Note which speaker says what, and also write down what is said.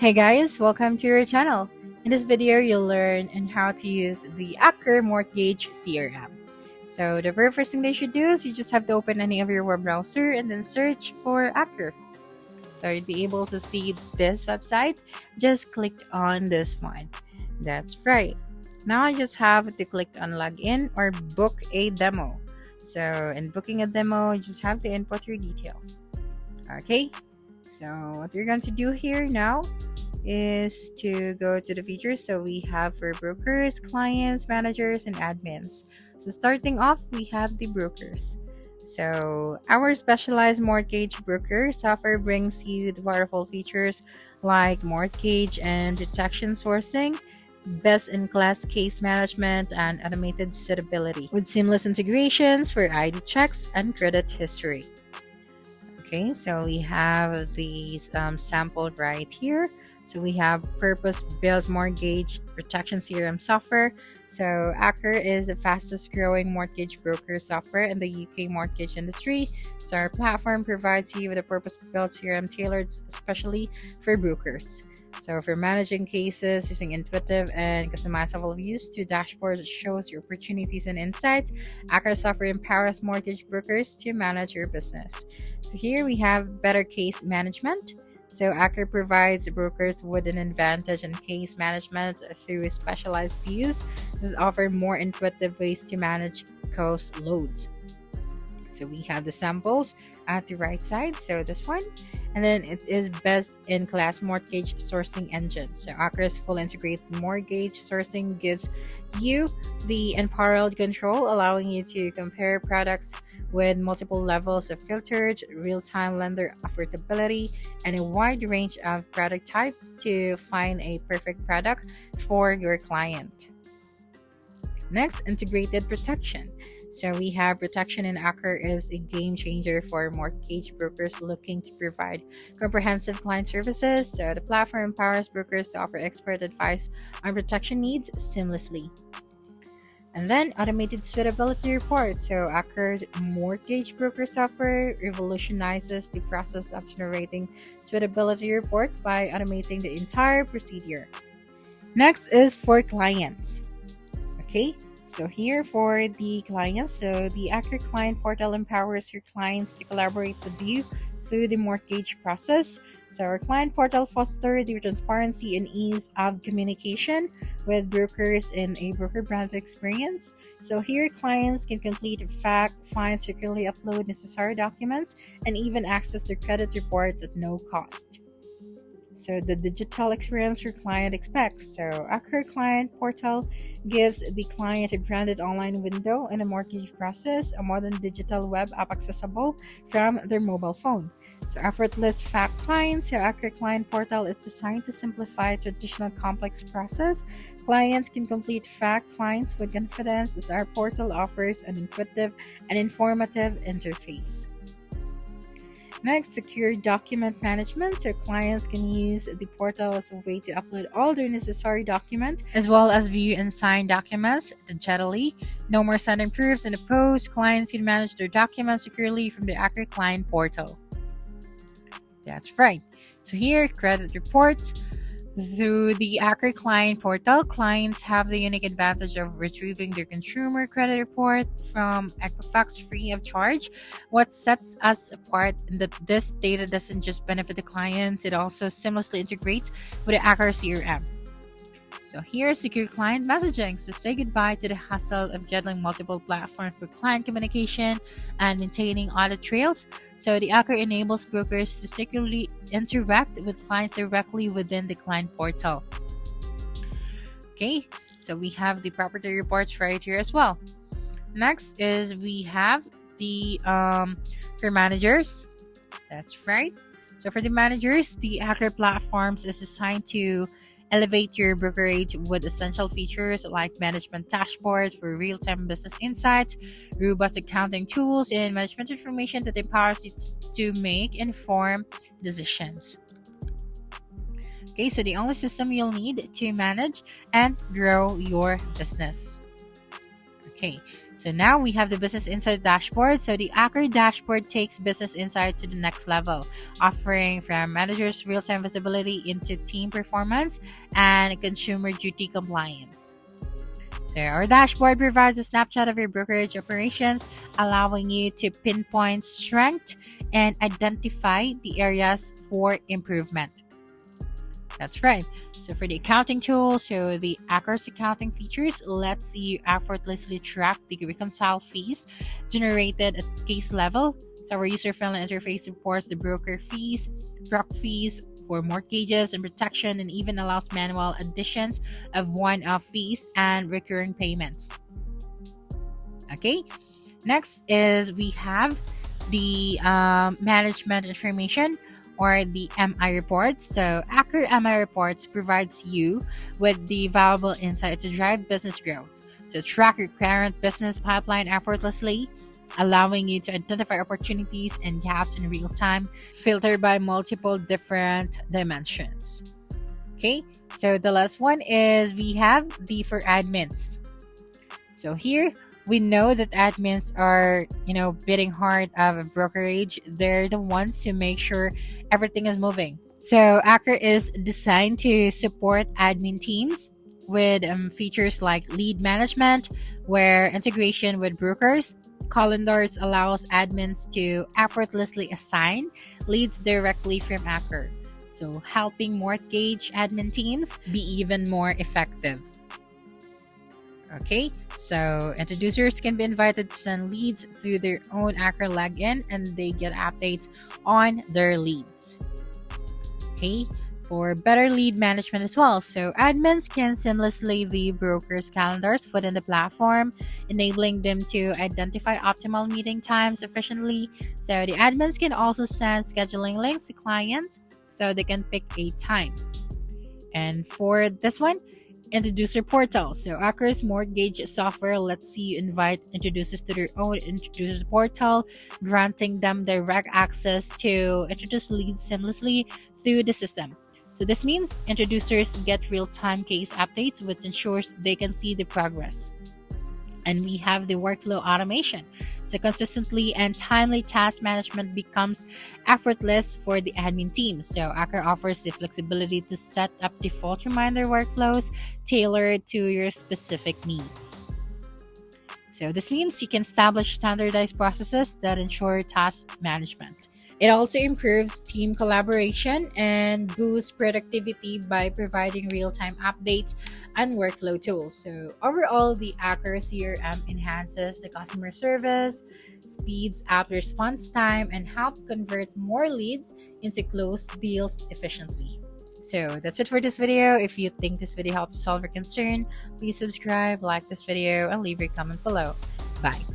Speaker 1: Hey guys, welcome to your channel. In this video, you'll learn on how to use the Acre Mortgage CRM. So the very first thing they should do is you just have to open any of your web browser and then search for Acre. So you'd be able to see this website. Just click on this one. That's right. Now I just have to click on login or book a demo. So in booking a demo, you just have to input your details. Okay, so what you're going to do here now is to go to the features. So we have for brokers, clients, managers, and admins. So starting off, we have the brokers. So our specialized mortgage broker software brings you the powerful features like mortgage and protection sourcing, best-in-class case management, and automated suitability with seamless integrations for ID checks and credit history. Okay, so we have these sampled right here. So we have purpose-built mortgage protection CRM software. So Acre is the fastest growing mortgage broker software in the UK mortgage industry. So our platform provides you with a purpose-built CRM tailored especially for brokers. So for managing cases using intuitive and customizable views to dashboard that shows your opportunities and insights, Acre software empowers mortgage brokers to manage your business. So here we have better case management. So Acre provides brokers with an advantage in case management through specialized views that offer more intuitive ways to manage cost loads. So we have the samples at the right side. So this one. And then it is best in class mortgage sourcing engine. So Acre's full integrated mortgage sourcing gives you the unparalleled control, allowing you to compare products with multiple levels of filtered, real-time lender affordability, and a wide range of product types to find a perfect product for your client. Next, integrated protection. So we have protection in Acre is a game changer for mortgage brokers looking to provide comprehensive client services. So the platform empowers brokers to offer expert advice on protection needs seamlessly. And then automated suitability report. So Acre's mortgage broker software revolutionizes the process of generating suitability reports by automating the entire procedure. Next is for clients. Okay, so here for the clients, so the Acre Client Portal empowers your clients to collaborate with you through the mortgage process. So our client portal fosters the transparency and ease of communication with brokers in a broker branded experience. So here clients can complete fact finds, securely upload necessary documents, and even access their credit reports at no cost. So the digital experience your client expects. So Acre Client Portal gives the client a branded online window in a mortgage process, a modern digital web app accessible from their mobile phone. So effortless fact finds. So Acre Client Portal is designed to simplify traditional complex process. Clients can complete fact finds with confidence as our portal offers an intuitive and informative interface. Next, secure document management. So clients can use the portal as a way to upload all their necessary documents as well as view and sign documents digitally. No more sending proofs in the post. Clients can manage their documents securely from the Acre Client Portal. That's right. So here, credit reports. Through the Acre Client Portal, clients have the unique advantage of retrieving their consumer credit report from Equifax free of charge. What sets us apart is that this data doesn't just benefit the clients, it also seamlessly integrates with the Acre CRM. So here's secure client messaging. So say goodbye to the hassle of juggling multiple platforms for client communication and maintaining audit trails. So the Acre enables brokers to securely interact with clients directly within the client portal. Okay, so we have the property reports right here as well. Next is we have the for managers. That's right. So for the managers, the Acre platforms is designed to elevate your brokerage with essential features like management dashboards for real-time business insights, robust accounting tools, and management information that empowers you to make informed decisions. Okay, so the only system you'll need to manage and grow your business. Okay, So now we have the Business Insight dashboard. So the Acre dashboard takes Business Insight to the next level, offering from managers real-time visibility into team performance and consumer duty compliance. So our dashboard provides a snapshot of your brokerage operations, allowing you to pinpoint strength and identify the areas for improvement. That's right. So for the accounting tool, so the Acre's accounting features lets you effortlessly track the reconcile fees generated at case level. So our user-friendly interface supports the broker fees, proc fees for mortgages and protection, and even allows manual additions of one-off fees and recurring payments. Okay, next is we have the management information, or the MI reports. So Acre MI reports provides you with the valuable insight to drive business growth. So track your current business pipeline effortlessly, allowing you to identify opportunities and gaps in real time, filter by multiple different dimensions. Okay, so the last one is we have the for admins. So here we know that admins are, beating heart of a brokerage. They're the ones who make sure everything is moving. So Acre is designed to support admin teams with features like lead management, where integration with brokers. Calendars allows admins to effortlessly assign leads directly from Acre, so helping mortgage admin teams be even more effective. Okay, so introducers can be invited to send leads through their own Acre login, and they get updates on their leads. Okay, for better lead management as well. So admins can seamlessly view brokers' calendars within the platform, enabling them to identify optimal meeting times efficiently. So the admins can also send scheduling links to clients so they can pick a time. And for this one, introducer portal. So Acre's mortgage software lets you invite introducers to their own introducer portal, granting them direct access to introduce leads seamlessly through the system. So this means introducers get real-time case updates, which ensures they can see the progress. And we have the workflow automation. So consistently and timely task management becomes effortless for the admin team. So Acre offers the flexibility to set up default reminder workflows tailored to your specific needs. So this means you can establish standardized processes that ensure task management. It also improves team collaboration and boosts productivity by providing real-time updates and workflow tools. So overall, the Acre CRM enhances the customer service, speeds up response time, and help convert more leads into closed deals efficiently. So that's it for this video. If you think this video helped solve your concern, please subscribe, like this video, and leave your comment below. Bye.